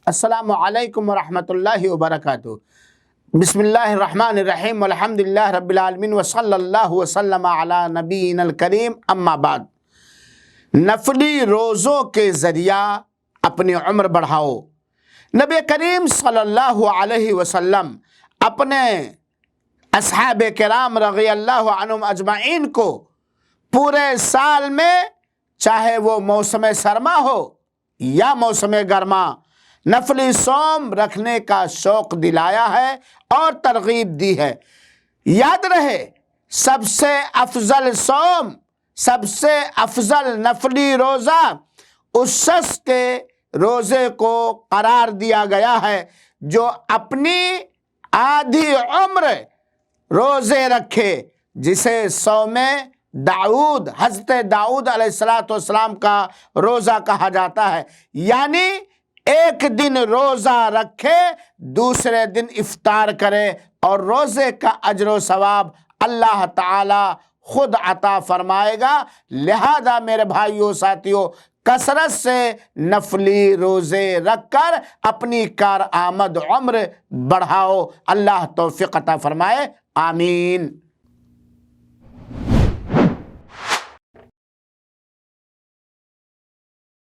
السلام علیکم ورحمۃ اللہ وبرکاتہ۔ بسم اللہ الرحمن الرحیم والحمدللہ رب العالمین وصلی اللہ وسلم علی نبینا الکریم، اما بعد۔ نفلی روزوں کے ذریعہ اپنی عمر بڑھاؤ۔ نبی کریم صلی اللہ علیہ وسلم اپنے اصحاب کرام رضی اللہ عنہم اجمعین کو پورے سال میں، چاہے وہ موسم سرما ہو یا موسم گرما، نفلی صوم رکھنے کا شوق دلایا ہے اور ترغیب دی ہے۔ یاد رہے، سب سے افضل صوم، سب سے افضل نفلی روزہ اس شخص کے روزے کو قرار دیا گیا ہے جو اپنی آدھی عمر روزے رکھے، جسے صوم داؤد، حضرت داؤد علیہ السلام کا روزہ کہا جاتا ہے۔ یعنی ایک دن روزہ رکھے، دوسرے دن افطار کرے، اور روزے کا اجر و ثواب اللہ تعالی خود عطا فرمائے گا۔ لہذا میرے بھائیوں ساتھیوں، کثرت سے نفلی روزے رکھ کر اپنی کارآمد عمر بڑھاؤ۔ اللہ توفیق عطا فرمائے، آمین۔